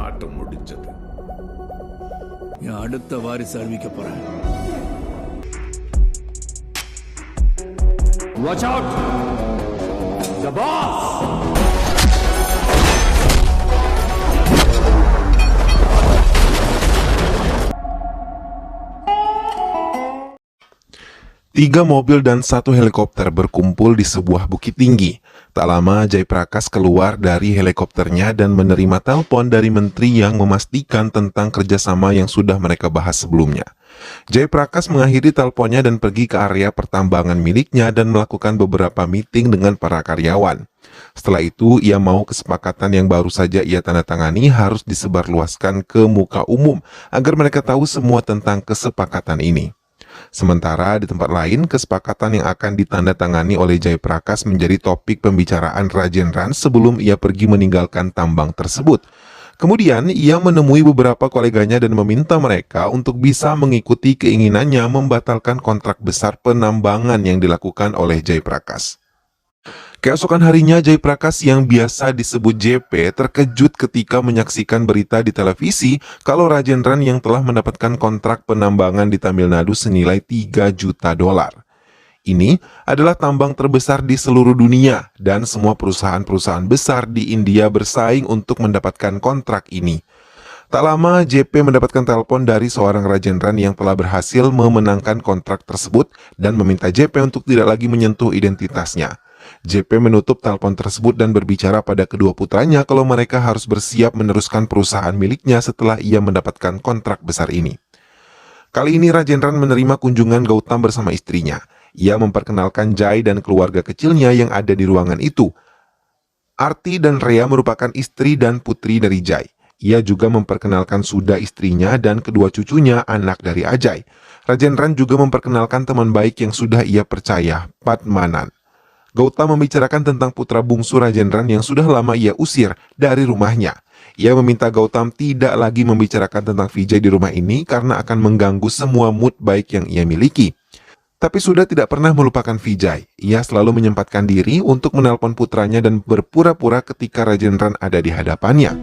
ஆட்டம் முடிஞ்சது. என் அடுத்த வாரிசு அறிவிக்க போறேன். Watch out! The boss! Tiga mobil dan satu helikopter berkumpul di sebuah bukit tinggi. Tak lama Jaiprakash keluar dari helikopternya dan menerima telepon dari menteri yang memastikan tentang kerjasama yang sudah mereka bahas sebelumnya. Jaiprakash mengakhiri teleponnya dan pergi ke area pertambangan miliknya dan melakukan beberapa meeting dengan para karyawan. Setelah itu, ia mau kesepakatan yang baru saja ia tanda tangani harus disebarluaskan ke muka umum agar mereka tahu semua tentang kesepakatan ini. Sementara di tempat lain, kesepakatan yang akan ditandatangani oleh Jaiprakash menjadi topik pembicaraan Rajendran sebelum ia pergi meninggalkan tambang tersebut. Kemudian, ia menemui beberapa koleganya dan meminta mereka untuk bisa mengikuti keinginannya membatalkan kontrak besar penambangan yang dilakukan oleh Jaiprakash. Keesokan harinya, Jaiprakash yang biasa disebut JP terkejut ketika menyaksikan berita di televisi kalau Rajendran yang telah mendapatkan kontrak penambangan di Tamil Nadu senilai 3 juta dolar. Ini adalah tambang terbesar di seluruh dunia dan semua perusahaan-perusahaan besar di India bersaing untuk mendapatkan kontrak ini. Tak lama, JP mendapatkan telepon dari seorang Rajendran yang telah berhasil memenangkan kontrak tersebut dan meminta JP untuk tidak lagi menyentuh identitasnya. JP menutup telepon tersebut dan berbicara pada kedua putranya kalau mereka harus bersiap meneruskan perusahaan miliknya setelah ia mendapatkan kontrak besar ini. Kali ini Rajendran menerima kunjungan Gautam bersama istrinya. Ia memperkenalkan Jai dan keluarga kecilnya yang ada di ruangan itu. Arti dan Rea merupakan istri dan putri dari Jai. Ia juga memperkenalkan Sudha istrinya dan kedua cucunya anak dari Ajay. Rajendran juga memperkenalkan teman baik yang sudah ia percaya, Padmanand. Gautam membicarakan tentang putra bungsu Rajendran yang sudah lama ia usir dari rumahnya. Ia meminta Gautam tidak lagi membicarakan tentang Vijay di rumah ini karena akan mengganggu semua mood baik yang ia miliki. Tapi sudah tidak pernah melupakan Vijay. Ia selalu menyempatkan diri untuk menelpon putranya dan berpura-pura ketika Rajendran ada di hadapannya.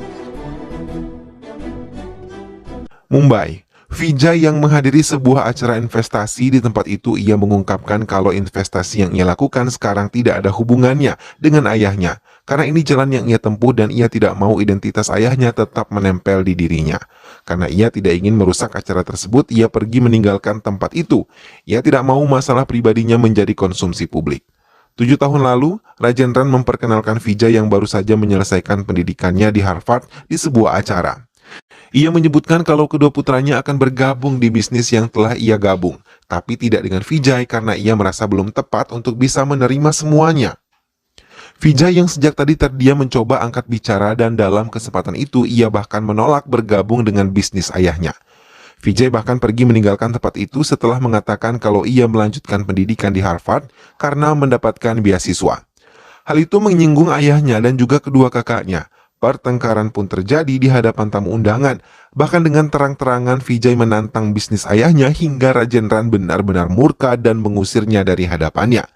Mumbai. Vijay yang menghadiri sebuah acara investasi di tempat itu, ia mengungkapkan kalau investasi yang ia lakukan sekarang tidak ada hubungannya dengan ayahnya, karena ini jalan yang ia tempuh dan ia tidak mau identitas ayahnya tetap menempel di dirinya. Karena ia tidak ingin merusak acara tersebut, ia pergi meninggalkan tempat itu. Ia tidak mau masalah pribadinya menjadi konsumsi publik. 7 tahun lalu, Rajendran memperkenalkan Vijay yang baru saja menyelesaikan pendidikannya di Harvard di sebuah acara. Ia menyebutkan kalau kedua putranya akan bergabung di bisnis yang telah ia gabung, tapi tidak dengan Vijay karena ia merasa belum tepat untuk bisa menerima semuanya. Vijay yang sejak tadi terdiam mencoba angkat bicara dan dalam kesempatan itu ia bahkan menolak bergabung dengan bisnis ayahnya. Vijay bahkan pergi meninggalkan tempat itu setelah mengatakan kalau ia melanjutkan pendidikan di Harvard karena mendapatkan beasiswa. Hal itu menyinggung ayahnya dan juga kedua kakaknya. Pertengkaran pun terjadi di hadapan tamu undangan. Bahkan dengan terang-terangan Vijay menantang bisnis ayahnya hingga Rajendran benar-benar murka dan mengusirnya dari hadapannya.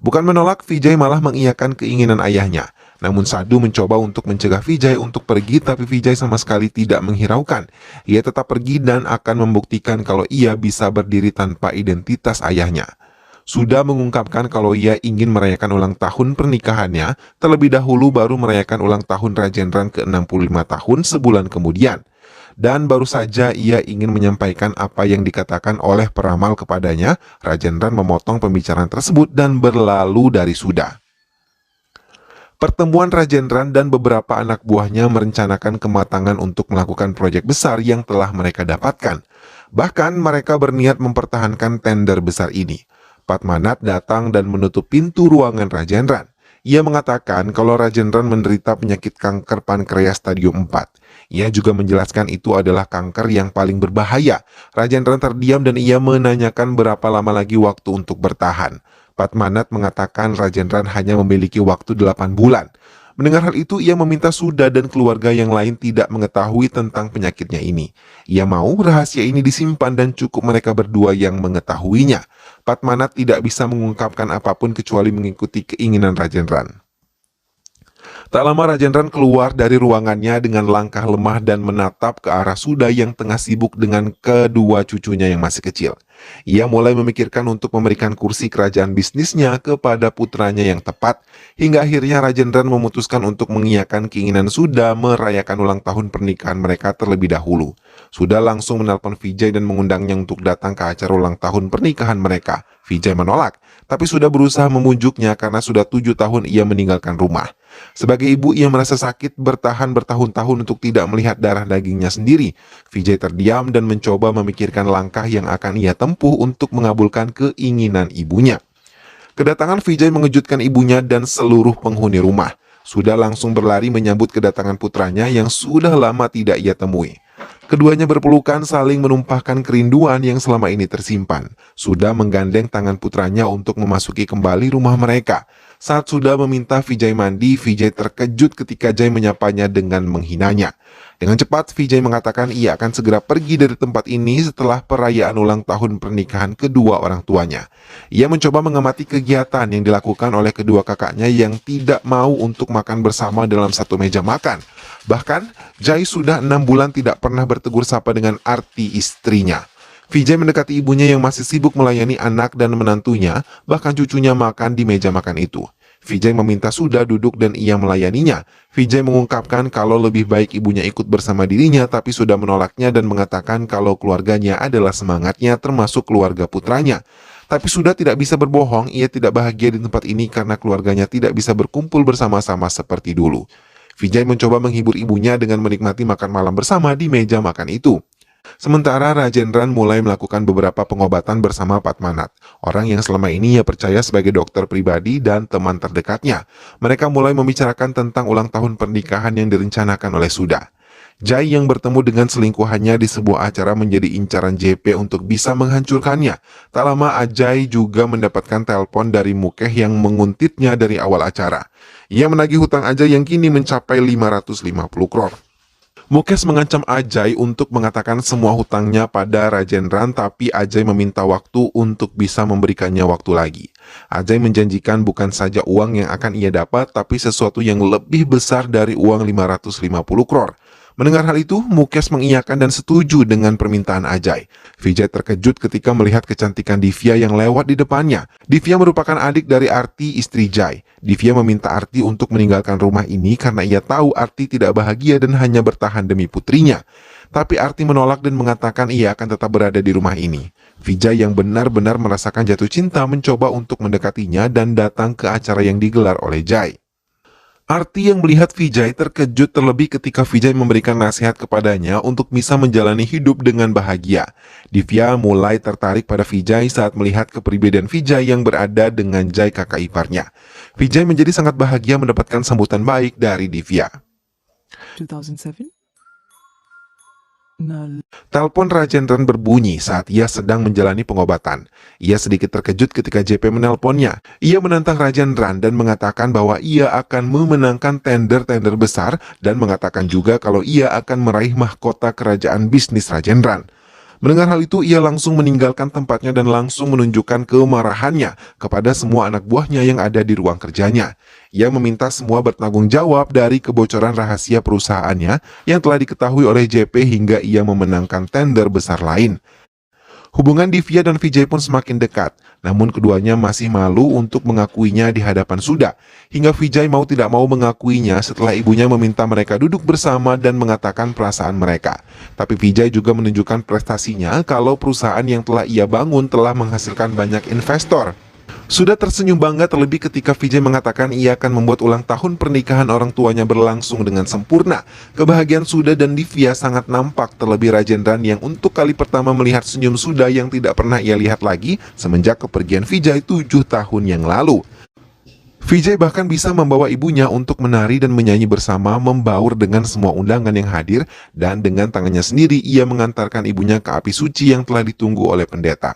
Bukan menolak, Vijay malah mengiyakan keinginan ayahnya. Namun Sadhu mencoba untuk mencegah Vijay untuk pergi, tapi Vijay sama sekali tidak menghiraukan. Ia tetap pergi dan akan membuktikan kalau ia bisa berdiri tanpa identitas ayahnya. Sudah mengungkapkan kalau ia ingin merayakan ulang tahun pernikahannya, terlebih dahulu baru merayakan ulang tahun Rajendran ke-65 tahun sebulan kemudian. Dan baru saja ia ingin menyampaikan apa yang dikatakan oleh peramal kepadanya, Rajendran memotong pembicaraan tersebut dan berlalu dari Sudha. Pertemuan Rajendran dan beberapa anak buahnya merencanakan kematangan untuk melakukan proyek besar yang telah mereka dapatkan. Bahkan mereka berniat mempertahankan tender besar ini. Padmanand datang dan menutup pintu ruangan Rajendran. Ia mengatakan kalau Rajendran menderita penyakit kanker pankreas stadium 4. Ia juga menjelaskan itu adalah kanker yang paling berbahaya. Rajendran terdiam dan ia menanyakan berapa lama lagi waktu untuk bertahan. Padmanand mengatakan Rajendran hanya memiliki waktu 8 bulan. Mendengar hal itu, ia meminta Sudha dan keluarga yang lain tidak mengetahui tentang penyakitnya ini. Ia mau rahasia ini disimpan dan cukup mereka berdua yang mengetahuinya. Padmanand tidak bisa mengungkapkan apapun kecuali mengikuti keinginan Rajendran. Tak lama Rajendran keluar dari ruangannya dengan langkah lemah dan menatap ke arah Suda yang tengah sibuk dengan kedua cucunya yang masih kecil. Ia mulai memikirkan untuk memberikan kursi kerajaan bisnisnya kepada putranya yang tepat, hingga akhirnya Rajendran memutuskan untuk mengiyakan keinginan Suda merayakan ulang tahun pernikahan mereka terlebih dahulu. Suda langsung menelpon Vijay dan mengundangnya untuk datang ke acara ulang tahun pernikahan mereka. Vijay menolak, tapi Suda berusaha membujuknya karena sudah 7 tahun ia meninggalkan rumah. Sebagai ibu, ia merasa sakit bertahan bertahun-tahun untuk tidak melihat darah dagingnya sendiri. Vijay terdiam dan mencoba memikirkan langkah yang akan ia tempuh untuk mengabulkan keinginan ibunya. Kedatangan Vijay mengejutkan ibunya dan seluruh penghuni rumah. Suda langsung berlari menyambut kedatangan putranya yang sudah lama tidak ia temui. Keduanya berpelukan saling menumpahkan kerinduan yang selama ini tersimpan. Suda menggandeng tangan putranya untuk memasuki kembali rumah mereka. Saat Suda meminta Vijay mandi, Vijay terkejut ketika Jai menyapanya dengan menghinanya. Dengan cepat, Vijay mengatakan ia akan segera pergi dari tempat ini setelah perayaan ulang tahun pernikahan kedua orang tuanya. Ia mencoba mengamati kegiatan yang dilakukan oleh kedua kakaknya yang tidak mau untuk makan bersama dalam satu meja makan. Bahkan, Jai sudah 6 bulan tidak pernah bertegur sapa dengan Arti istrinya. Vijay mendekati ibunya yang masih sibuk melayani anak dan menantunya, bahkan cucunya makan di meja makan itu. Vijay meminta Suda duduk dan ia melayaninya. Vijay mengungkapkan kalau lebih baik ibunya ikut bersama dirinya, tapi Suda menolaknya dan mengatakan kalau keluarganya adalah semangatnya termasuk keluarga putranya. Tapi Suda tidak bisa berbohong, ia tidak bahagia di tempat ini karena keluarganya tidak bisa berkumpul bersama-sama seperti dulu. Vijay mencoba menghibur ibunya dengan menikmati makan malam bersama di meja makan itu. Sementara Rajendran mulai melakukan beberapa pengobatan bersama Padmanat, orang yang selama ini ia percaya sebagai dokter pribadi dan teman terdekatnya. Mereka mulai membicarakan tentang ulang tahun pernikahan yang direncanakan oleh Suda. Jai yang bertemu dengan selingkuhannya di sebuah acara menjadi incaran JP untuk bisa menghancurkannya. Tak lama Ajay juga mendapatkan telepon dari Mukeh yang menguntitnya dari awal acara. Ia menagih hutang Ajay yang kini mencapai 550 crore. Mukesh mengancam Ajay untuk mengatakan semua hutangnya pada Rajendran, tapi Ajay meminta waktu untuk bisa memberikannya waktu lagi. Ajay menjanjikan bukan saja uang yang akan ia dapat, tapi sesuatu yang lebih besar dari uang 550 crore. Mendengar hal itu, Mukesh mengiyakan dan setuju dengan permintaan Ajay. Vijay terkejut ketika melihat kecantikan Divya yang lewat di depannya. Divya merupakan adik dari Arti, istri Jai. Divya meminta Arti untuk meninggalkan rumah ini karena ia tahu Arti tidak bahagia dan hanya bertahan demi putrinya. Tapi Arti menolak dan mengatakan ia akan tetap berada di rumah ini. Vijay yang benar-benar merasakan jatuh cinta mencoba untuk mendekatinya dan datang ke acara yang digelar oleh Jai. Arti yang melihat Vijay terkejut terlebih ketika Vijay memberikan nasihat kepadanya untuk bisa menjalani hidup dengan bahagia. Divya mulai tertarik pada Vijay saat melihat kepribadian Vijay yang berada dengan Jai kakak iparnya. Vijay menjadi sangat bahagia mendapatkan sambutan baik dari Divya. 2007? No. Telepon Rajendran berbunyi saat ia sedang menjalani pengobatan. Ia sedikit terkejut ketika JP menelponnya. Ia menantang Rajendran dan mengatakan bahwa ia akan memenangkan tender-tender besar dan mengatakan juga kalau ia akan meraih mahkota kerajaan bisnis Rajendran. Mendengar hal itu, ia langsung meninggalkan tempatnya dan langsung menunjukkan kemarahannya kepada semua anak buahnya yang ada di ruang kerjanya. Ia meminta semua bertanggung jawab dari kebocoran rahasia perusahaannya yang telah diketahui oleh JP hingga ia memenangkan tender besar lain. Hubungan Divya dan Vijay pun semakin dekat, namun keduanya masih malu untuk mengakuinya di hadapan Suda. Hingga Vijay mau tidak mau mengakuinya setelah ibunya meminta mereka duduk bersama dan mengatakan perasaan mereka. Tapi Vijay juga menunjukkan prestasinya kalau perusahaan yang telah ia bangun telah menghasilkan banyak investor. Suda tersenyum bangga terlebih ketika Vijay mengatakan ia akan membuat ulang tahun pernikahan orang tuanya berlangsung dengan sempurna. Kebahagiaan Suda dan Divya sangat nampak, terlebih Rajendran yang untuk kali pertama melihat senyum Suda yang tidak pernah ia lihat lagi semenjak kepergian Vijay 7 tahun yang lalu. Vijay bahkan bisa membawa ibunya untuk menari dan menyanyi bersama, membaur dengan semua undangan yang hadir, dan dengan tangannya sendiri ia mengantarkan ibunya ke api suci yang telah ditunggu oleh pendeta.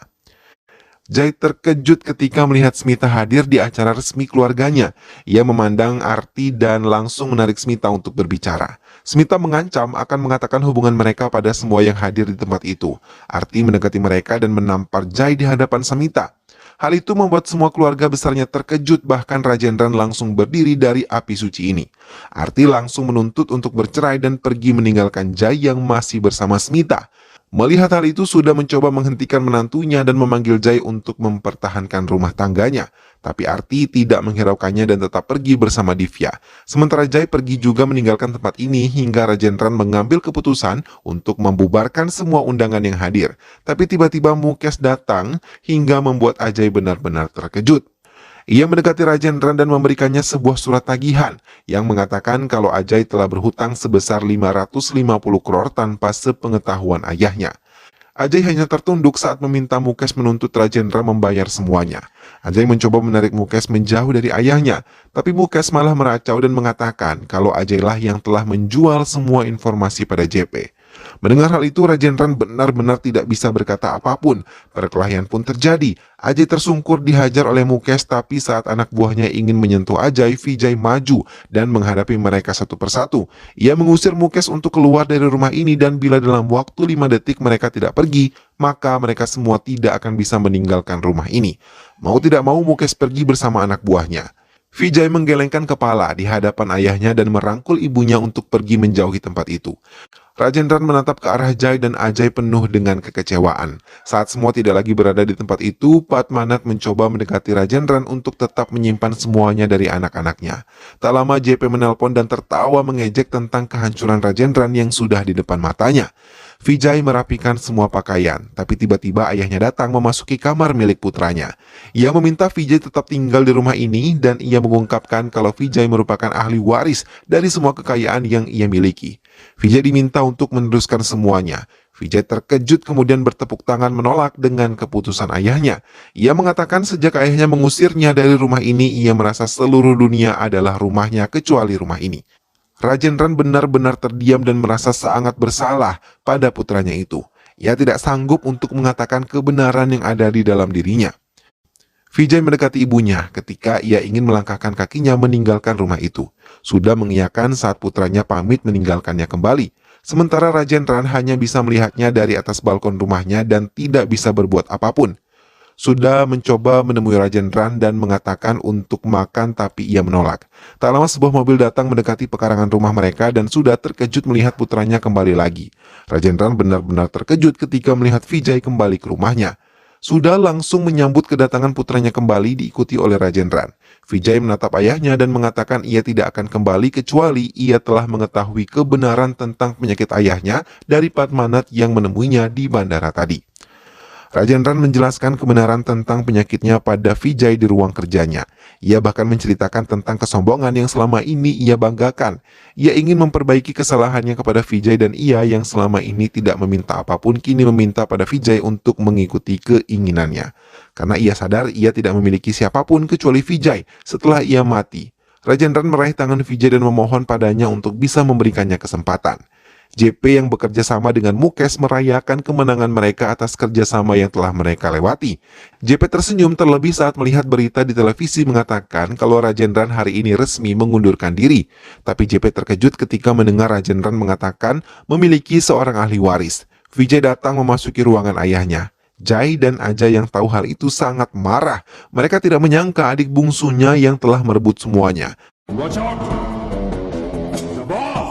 Jai terkejut ketika melihat Smita hadir di acara resmi keluarganya. Ia memandang Arti dan langsung menarik Smita untuk berbicara. Smita mengancam akan mengatakan hubungan mereka pada semua yang hadir di tempat itu. Arti mendekati mereka dan menampar Jai di hadapan Smita. Hal itu membuat semua keluarga besarnya terkejut, bahkan Rajendran langsung berdiri dari api suci ini. Arti langsung menuntut untuk bercerai dan pergi meninggalkan Jai yang masih bersama Smita. Melihat hal itu, sudah mencoba menghentikan menantunya dan memanggil Jai untuk mempertahankan rumah tangganya. Tapi Arti tidak menghiraukannya dan tetap pergi bersama Divya. Sementara Jai pergi juga meninggalkan tempat ini hingga Rajendran mengambil keputusan untuk membubarkan semua undangan yang hadir. Tapi tiba-tiba Mukes datang hingga membuat Ajay benar-benar terkejut. Ia mendekati Rajendran dan memberikannya sebuah surat tagihan yang mengatakan kalau Ajay telah berhutang sebesar 550 crore tanpa sepengetahuan ayahnya. Ajay hanya tertunduk saat meminta Mukes menuntut Rajendra membayar semuanya. Ajay mencoba menarik Mukes menjauh dari ayahnya, tapi Mukes malah meracau dan mengatakan kalau Ajay lah yang telah menjual semua informasi pada JP. Mendengar hal itu, Rajendran benar-benar tidak bisa berkata apapun. Perkelahian pun terjadi. Ajay tersungkur dihajar oleh Mukes, tapi saat anak buahnya ingin menyentuh Ajay, Vijay maju dan menghadapi mereka satu persatu. Ia mengusir Mukes untuk keluar dari rumah ini dan bila dalam waktu 5 detik mereka tidak pergi, maka mereka semua tidak akan bisa meninggalkan rumah ini. Mau tidak mau Mukes pergi bersama anak buahnya. Vijay menggelengkan kepala di hadapan ayahnya dan merangkul ibunya untuk pergi menjauhi tempat itu. Rajendran menatap ke arah Jai dan Ajay penuh dengan kekecewaan. Saat semua tidak lagi berada di tempat itu, Padmanabh mencoba mendekati Rajendran untuk tetap menyimpan semuanya dari anak-anaknya. Tak lama JP menelpon dan tertawa mengejek tentang kehancuran Rajendran yang sudah di depan matanya. Vijay merapikan semua pakaian, tapi tiba-tiba ayahnya datang memasuki kamar milik putranya. Ia meminta Vijay tetap tinggal di rumah ini dan ia mengungkapkan kalau Vijay merupakan ahli waris dari semua kekayaan yang ia miliki. Vijay diminta untuk meneruskan semuanya. Vijay terkejut kemudian bertepuk tangan menolak dengan keputusan ayahnya. Ia mengatakan sejak ayahnya mengusirnya dari rumah ini, ia merasa seluruh dunia adalah rumahnya kecuali rumah ini. Rajendran benar-benar terdiam dan merasa sangat bersalah pada putranya itu. Ia tidak sanggup untuk mengatakan kebenaran yang ada di dalam dirinya. Vijay mendekati ibunya ketika ia ingin melangkahkan kakinya meninggalkan rumah itu. Sudah mengiyakan saat putranya pamit meninggalkannya kembali. Sementara Rajendran hanya bisa melihatnya dari atas balkon rumahnya dan tidak bisa berbuat apapun. Sudah mencoba menemui Rajendran dan mengatakan untuk makan tapi ia menolak. Tak lama sebuah mobil datang mendekati pekarangan rumah mereka dan sudah terkejut melihat putranya kembali lagi. Rajendran benar-benar terkejut ketika melihat Vijay kembali ke rumahnya. Sudah langsung menyambut kedatangan putranya kembali diikuti oleh Rajendran. Vijay menatap ayahnya dan mengatakan ia tidak akan kembali kecuali ia telah mengetahui kebenaran tentang penyakit ayahnya dari Padmanabh yang menemuinya di bandara tadi. Rajendran menjelaskan kebenaran tentang penyakitnya pada Vijay di ruang kerjanya. Ia bahkan menceritakan tentang kesombongan yang selama ini ia banggakan. Ia ingin memperbaiki kesalahannya kepada Vijay dan ia yang selama ini tidak meminta apapun kini meminta pada Vijay untuk mengikuti keinginannya. Karena ia sadar ia tidak memiliki siapapun kecuali Vijay setelah ia mati. Rajendran meraih tangan Vijay dan memohon padanya untuk bisa memberikannya kesempatan. JP yang bekerja sama dengan Mukes merayakan kemenangan mereka atas kerjasama yang telah mereka lewati. JP tersenyum terlebih saat melihat berita di televisi mengatakan kalau Rajendran hari ini resmi mengundurkan diri. Tapi JP terkejut ketika mendengar Rajendran mengatakan memiliki seorang ahli waris. Vijay datang memasuki ruangan ayahnya. Jai dan Ajay yang tahu hal itu sangat marah. Mereka tidak menyangka adik bungsunya yang telah merebut semuanya. Watch out! The boss!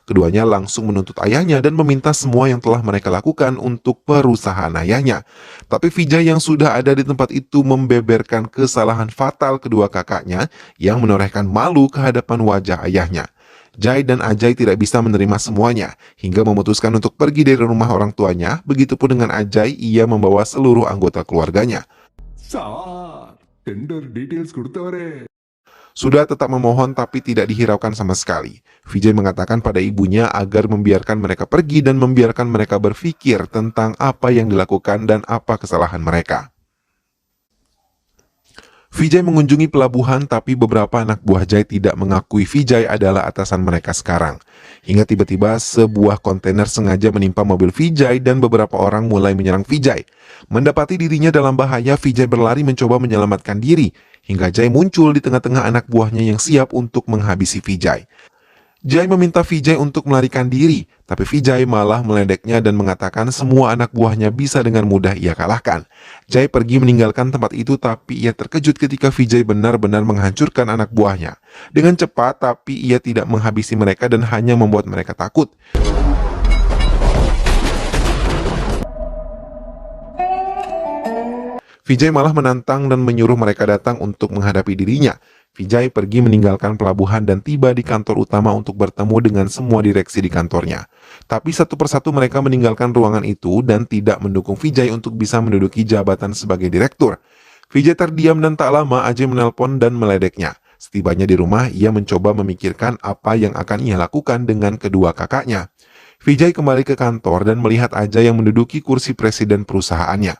Keduanya langsung menuntut ayahnya dan meminta semua yang telah mereka lakukan untuk perusahaan ayahnya. Tapi Vijay yang sudah ada di tempat itu membeberkan kesalahan fatal kedua kakaknya yang menorehkan malu ke hadapan wajah ayahnya. Jai dan Ajay tidak bisa menerima semuanya hingga memutuskan untuk pergi dari rumah orang tuanya. Begitupun dengan Ajay, ia membawa seluruh anggota keluarganya. Sir, tender details கொடுத்தவரே. Sudah tetap memohon tapi tidak dihiraukan sama sekali. Vijay mengatakan pada ibunya agar membiarkan mereka pergi dan membiarkan mereka berpikir tentang apa yang dilakukan dan apa kesalahan mereka. Vijay mengunjungi pelabuhan tapi beberapa anak buah Jai tidak mengakui Vijay adalah atasan mereka sekarang. Hingga tiba-tiba sebuah kontainer sengaja menimpa mobil Vijay dan beberapa orang mulai menyerang Vijay. Mendapati dirinya dalam bahaya, Vijay berlari mencoba menyelamatkan diri. Hingga Jai muncul di tengah-tengah anak buahnya yang siap untuk menghabisi Vijay. Jai meminta Vijay untuk melarikan diri, tapi Vijay malah meledeknya dan mengatakan semua anak buahnya bisa dengan mudah ia kalahkan. Jai pergi meninggalkan tempat itu, tapi ia terkejut ketika Vijay benar-benar menghancurkan anak buahnya. Dengan cepat, tapi ia tidak menghabisi mereka dan hanya membuat mereka takut. Vijay malah menantang dan menyuruh mereka datang untuk menghadapi dirinya. Vijay pergi meninggalkan pelabuhan dan tiba di kantor utama untuk bertemu dengan semua direksi di kantornya. Tapi satu persatu mereka meninggalkan ruangan itu dan tidak mendukung Vijay untuk bisa menduduki jabatan sebagai direktur. Vijay terdiam dan tak lama Ajay menelpon dan meledeknya. Setibanya di rumah, ia mencoba memikirkan apa yang akan ia lakukan dengan kedua kakaknya. Vijay kembali ke kantor dan melihat Ajay yang menduduki kursi presiden perusahaannya.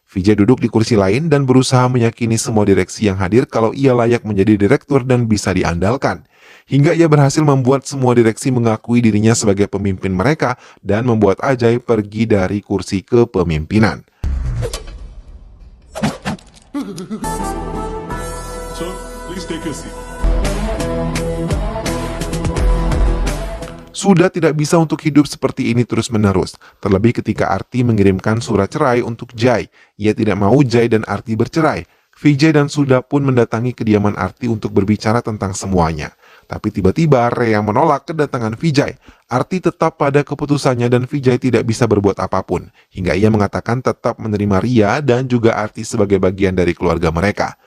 Vijay duduk di kursi lain dan berusaha meyakini semua direksi yang hadir kalau ia layak menjadi direktur dan bisa diandalkan. Hingga ia berhasil membuat semua direksi mengakui dirinya sebagai pemimpin mereka dan membuat Ajay pergi dari kursi kepemimpinan. Sir, please take your seat. Sudah tidak bisa untuk hidup seperti ini terus-menerus. Terlebih ketika Arti mengirimkan surat cerai untuk Jai. Ia tidak mau Jai dan Arti bercerai. Vijay dan Sudha pun mendatangi kediaman Arti untuk berbicara tentang semuanya. Tapi tiba-tiba Rea menolak kedatangan Vijay. Arti tetap pada keputusannya dan Vijay tidak bisa berbuat apapun. Hingga ia mengatakan tetap menerima Ria dan juga Arti sebagai bagian dari keluarga mereka.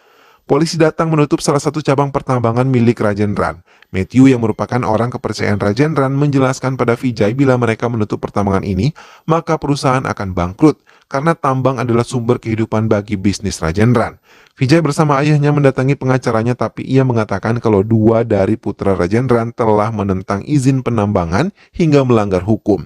Polisi datang menutup salah satu cabang pertambangan milik Rajendran. Matthew yang merupakan orang kepercayaan Rajendran menjelaskan pada Vijay bila mereka menutup pertambangan ini, maka perusahaan akan bangkrut karena tambang adalah sumber kehidupan bagi bisnis Rajendran. Vijay bersama ayahnya mendatangi pengacaranya, tapi ia mengatakan kalau dua dari putra Rajendran telah menentang izin penambangan hingga melanggar hukum.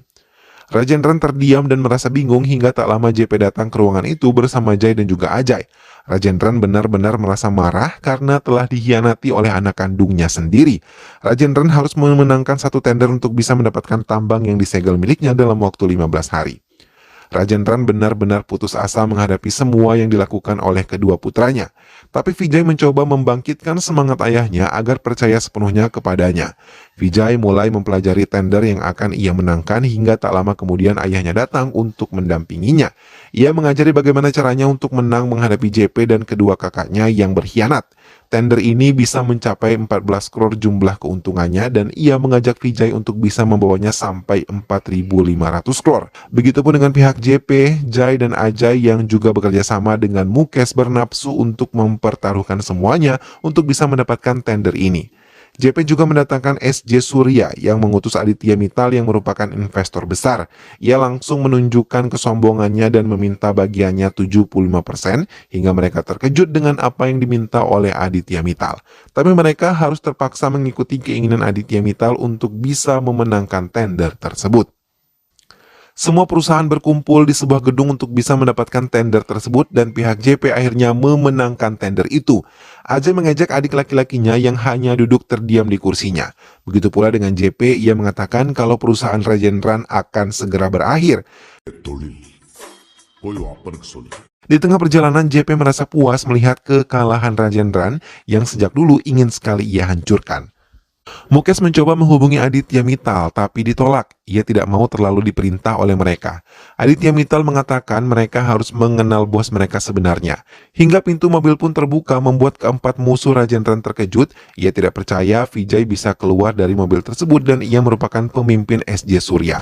Rajendran terdiam dan merasa bingung hingga tak lama JP datang ke ruangan itu bersama Jai dan juga Ajay. Rajendran benar-benar merasa marah karena telah dikhianati oleh anak kandungnya sendiri. Rajendran harus memenangkan satu tender untuk bisa mendapatkan tambang yang disegel miliknya dalam waktu 15 hari. Rajendran benar-benar putus asa menghadapi semua yang dilakukan oleh kedua putranya. Tapi Vijay mencoba membangkitkan semangat ayahnya agar percaya sepenuhnya kepadanya. Vijay mulai mempelajari tender yang akan ia menangkan hingga tak lama kemudian ayahnya datang untuk mendampinginya. Ia mengajari bagaimana caranya untuk menang menghadapi JP dan kedua kakaknya yang berkhianat. Tender ini bisa mencapai 14 crore jumlah keuntungannya dan ia mengajak Vijay untuk bisa membawanya sampai 4.500 crore. Begitupun dengan pihak JP, Jai dan Ajay yang juga bekerja sama dengan Mukesh bernafsu untuk mempertaruhkan semuanya untuk bisa mendapatkan tender ini. JP juga mendatangkan SJ Surya yang mengutus Aditya Mittal yang merupakan investor besar. Ia langsung menunjukkan kesombongannya dan meminta bagiannya 75% hingga mereka terkejut dengan apa yang diminta oleh Aditya Mittal. Tapi mereka harus terpaksa mengikuti keinginan Aditya Mittal untuk bisa memenangkan tender tersebut. Semua perusahaan berkumpul di sebuah gedung untuk bisa mendapatkan tender tersebut dan pihak JP akhirnya memenangkan tender itu. Ajay mengejek adik laki-lakinya yang hanya duduk terdiam di kursinya. Begitu pula dengan JP, ia mengatakan kalau perusahaan Rajendran akan segera berakhir. Di tengah perjalanan, JP merasa puas melihat kekalahan Rajendran yang sejak dulu ingin sekali ia hancurkan. Mukesh mencoba menghubungi Aditya Mittal tapi ditolak. Ia tidak mau terlalu diperintah oleh mereka. Aditya Mittal mengatakan mereka harus mengenal bos mereka sebenarnya. Hingga pintu mobil pun terbuka membuat keempat musuh Rajendran terkejut. Ia tidak percaya Vijay bisa keluar dari mobil tersebut dan ia merupakan pemimpin SJ Surya.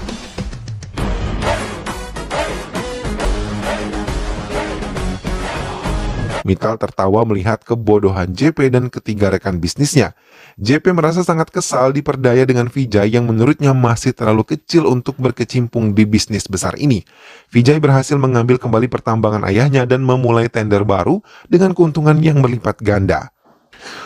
Mittal tertawa melihat kebodohan JP dan ketiga rekan bisnisnya. JP merasa sangat kesal diperdaya dengan Vijay yang menurutnya masih terlalu kecil untuk berkecimpung di bisnis besar ini. Vijay berhasil mengambil kembali pertambangan ayahnya dan memulai tender baru dengan keuntungan yang berlipat ganda.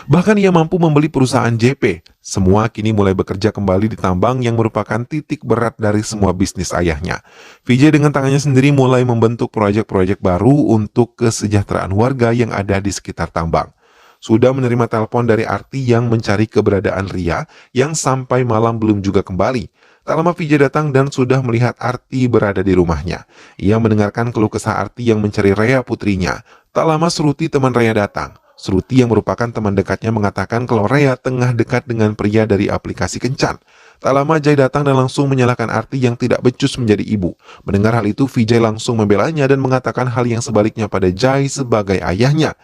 Bahkan ia mampu membeli perusahaan JP. Semua kini mulai bekerja kembali di tambang yang merupakan titik berat dari semua bisnis ayahnya. Vijay dengan tangannya sendiri mulai membentuk proyek-proyek baru untuk kesejahteraan warga yang ada di sekitar tambang. Sudah menerima telepon dari Arti yang mencari keberadaan Ria yang sampai malam belum juga kembali. Tak lama Vijay datang dan sudah melihat Arti berada di rumahnya. Ia mendengarkan keluh kesah Arti yang mencari Rea putrinya. Tak lama Sruti teman Rea datang. Sruti yang merupakan teman dekatnya mengatakan kalau Rea tengah dekat dengan pria dari aplikasi kencan. Tak lama Jai datang dan langsung menyalahkan Arti yang tidak becus menjadi ibu. Mendengar hal itu, Vijay langsung membelanya dan mengatakan hal yang sebaliknya pada Jai sebagai ayahnya.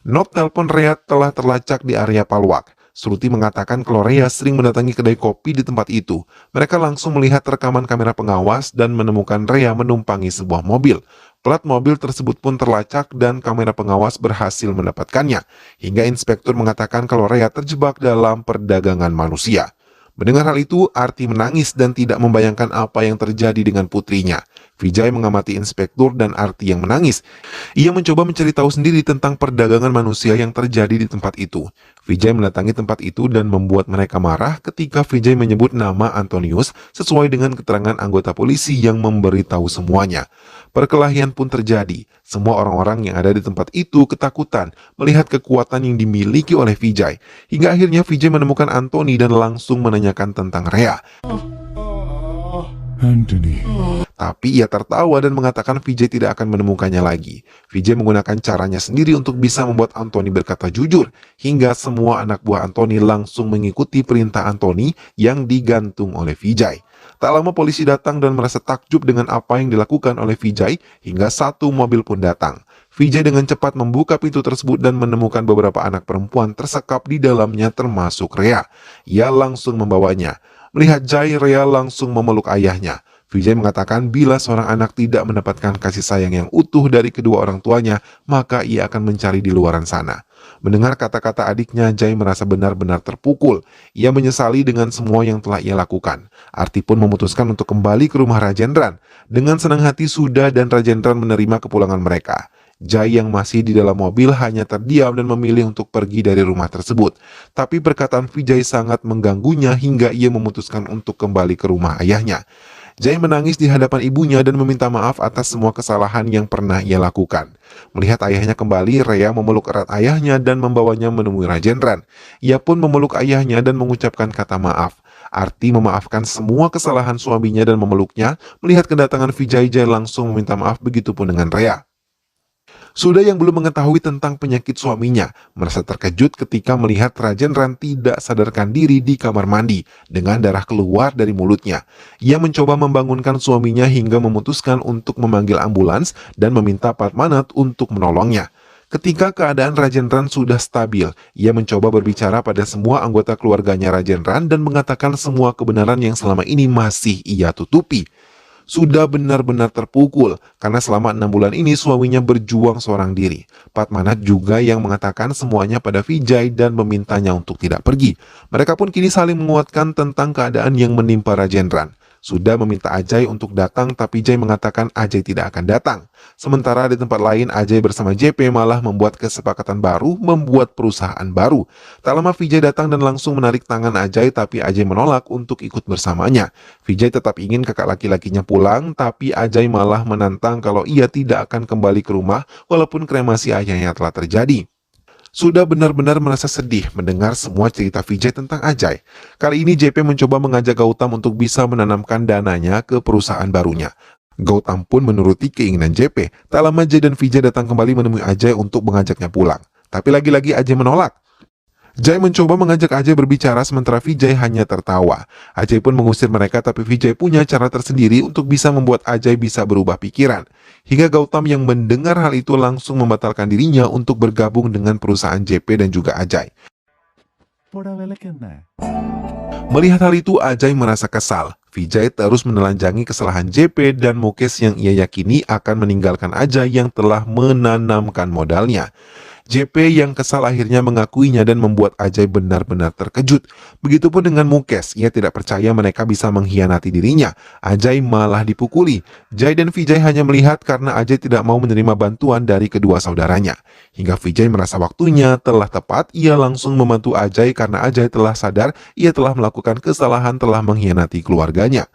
Not telepon Rea telah terlacak di area Palwak. Sruti mengatakan kalau Rea sering mendatangi kedai kopi di tempat itu. Mereka langsung melihat rekaman kamera pengawas dan menemukan Rea menumpangi sebuah mobil. Plat mobil tersebut pun terlacak dan kamera pengawas berhasil mendapatkannya. Hingga inspektur mengatakan kalau Rea terjebak dalam perdagangan manusia. Mendengar hal itu, Arti menangis dan tidak membayangkan apa yang terjadi dengan putrinya. Vijay mengamati inspektur dan Arti yang menangis. Ia mencoba mencari tahu sendiri tentang perdagangan manusia yang terjadi di tempat itu. Vijay mendatangi tempat itu dan membuat mereka marah ketika Vijay menyebut nama Antonius sesuai dengan keterangan anggota polisi yang memberitahu semuanya. Perkelahian pun terjadi. Semua orang-orang yang ada di tempat itu ketakutan melihat kekuatan yang dimiliki oleh Vijay. Hingga akhirnya Vijay menemukan Anthony dan langsung menanyakan tentang Rea. Anthony. Tapi ia tertawa dan mengatakan Vijay tidak akan menemukannya lagi. Vijay menggunakan caranya sendiri untuk bisa membuat Anthony berkata jujur. Hingga semua anak buah Anthony langsung mengikuti perintah Anthony yang digantung oleh Vijay. Tak lama polisi datang dan merasa takjub dengan apa yang dilakukan oleh Vijay hingga satu mobil pun datang. Vijay dengan cepat membuka pintu tersebut dan menemukan beberapa anak perempuan tersekap di dalamnya termasuk Rea. Ia langsung membawanya. Melihat Jai, Rea langsung memeluk ayahnya. Vijay mengatakan bila seorang anak tidak mendapatkan kasih sayang yang utuh dari kedua orang tuanya, maka ia akan mencari di luaran sana. Mendengar kata-kata adiknya, Jai merasa benar-benar terpukul. Ia menyesali dengan semua yang telah ia lakukan. Arti pun memutuskan untuk kembali ke rumah Rajendran. Dengan senang hati Sudha dan Rajendran menerima kepulangan mereka. Jai yang masih di dalam mobil hanya terdiam dan memilih untuk pergi dari rumah tersebut. Tapi perkataan Vijay sangat mengganggunya hingga ia memutuskan untuk kembali ke rumah ayahnya. Jai menangis di hadapan ibunya dan meminta maaf atas semua kesalahan yang pernah ia lakukan. Melihat ayahnya kembali, Rea memeluk erat ayahnya dan membawanya menemui Rajendran. Ia pun memeluk ayahnya dan mengucapkan kata maaf. Arti memaafkan semua kesalahan suaminya dan memeluknya. Melihat kedatangan Vijay, Jai langsung meminta maaf, begitupun dengan Rea. Sudha yang belum mengetahui tentang penyakit suaminya merasa terkejut ketika melihat Rajendran tidak sadarkan diri di kamar mandi dengan darah keluar dari mulutnya. Ia mencoba membangunkan suaminya hingga memutuskan untuk memanggil ambulans dan meminta Padmanat untuk menolongnya. Ketika keadaan Rajendran sudah stabil, ia mencoba berbicara pada semua anggota keluarganya Rajendran dan mengatakan semua kebenaran yang selama ini masih ia tutupi. Sudah benar-benar terpukul karena selama 6 bulan ini suaminya berjuang seorang diri. Padmanat juga yang mengatakan semuanya pada Vijay dan memintanya untuk tidak pergi. Mereka pun kini saling menguatkan tentang keadaan yang menimpa Rajendran. Sudah meminta Ajay untuk datang tapi Jai mengatakan Ajay tidak akan datang. Sementara di tempat lain Ajay bersama JP malah membuat kesepakatan baru membuat perusahaan baru. Tak lama Vijay datang dan langsung menarik tangan Ajay tapi Ajay menolak untuk ikut bersamanya. Vijay tetap ingin kakak laki-lakinya pulang tapi Ajay malah menantang kalau ia tidak akan kembali ke rumah walaupun kremasi ayahnya telah terjadi. Sudah benar-benar merasa sedih mendengar semua cerita Vijay tentang Ajay. Kali ini JP mencoba mengajak Gautam untuk bisa menanamkan dananya ke perusahaan barunya. Gautam pun menuruti keinginan JP. Tak lama Jay dan Vijay datang kembali menemui Ajay untuk mengajaknya pulang. Tapi lagi-lagi Ajay menolak. Jai mencoba mengajak Ajay berbicara sementara Vijay hanya tertawa. Ajay pun mengusir mereka tapi Vijay punya cara tersendiri untuk bisa membuat Ajay bisa berubah pikiran. Hingga Gautam yang mendengar hal itu langsung membatalkan dirinya untuk bergabung dengan perusahaan JP dan juga Ajay. Melihat hal itu Ajay merasa kesal. Vijay terus menelanjangi kesalahan JP dan Mukesh yang ia yakini akan meninggalkan Ajay yang telah menanamkan modalnya. JP yang kesal akhirnya mengakuinya dan membuat Ajay benar-benar terkejut. Begitupun dengan Mukesh, ia tidak percaya mereka bisa mengkhianati dirinya. Ajay malah dipukuli. Jai dan Vijay hanya melihat karena Ajay tidak mau menerima bantuan dari kedua saudaranya. Hingga Vijay merasa waktunya telah tepat, ia langsung membantu Ajay karena Ajay telah sadar ia telah melakukan kesalahan telah mengkhianati keluarganya.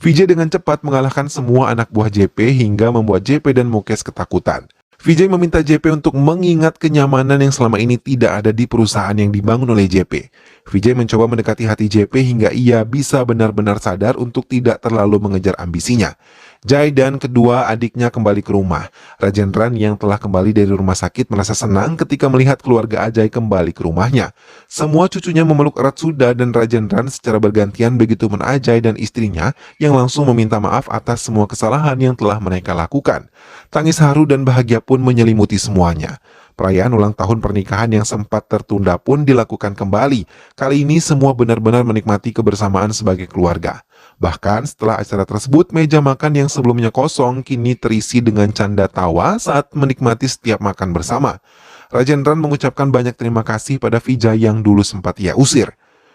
Vijay dengan cepat mengalahkan semua anak buah JP hingga membuat JP dan Mukesh ketakutan. Vijay meminta JP untuk mengingat kenyamanan yang selama ini tidak ada di perusahaan yang dibangun oleh JP. Vijay mencoba mendekati hati JP hingga ia bisa benar-benar sadar untuk tidak terlalu mengejar ambisinya. Jai dan kedua adiknya kembali ke rumah. Rajendran yang telah kembali dari rumah sakit merasa senang ketika melihat keluarga Ajay kembali ke rumahnya. Semua cucunya memeluk erat Sudha dan Rajendran secara bergantian, begitu pun Ajay dan istrinya yang langsung meminta maaf atas semua kesalahan yang telah mereka lakukan. Tangis haru dan bahagia pun menyelimuti semuanya. Perayaan ulang tahun pernikahan yang sempat tertunda pun dilakukan kembali. Kali ini semua benar-benar menikmati kebersamaan sebagai keluarga. Bahkan setelah acara tersebut, meja makan yang sebelumnya kosong kini terisi dengan canda tawa saat menikmati setiap makan bersama. Rajendran mengucapkan banyak terima kasih pada Vijay yang dulu sempat ia usir.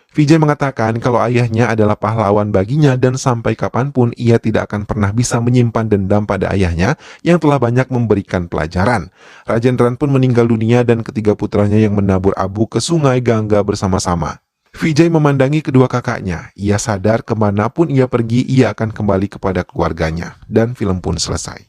Vijay mengatakan kalau ayahnya adalah pahlawan baginya dan sampai kapanpun ia tidak akan pernah bisa menyimpan dendam pada ayahnya yang telah banyak memberikan pelajaran. Rajendran pun meninggal dunia dan ketiga putranya yang menabur abu ke sungai Gangga bersama-sama. Vijay memandangi kedua kakaknya. Ia sadar kemanapun ia pergi, ia akan kembali kepada keluarganya. Dan film pun selesai.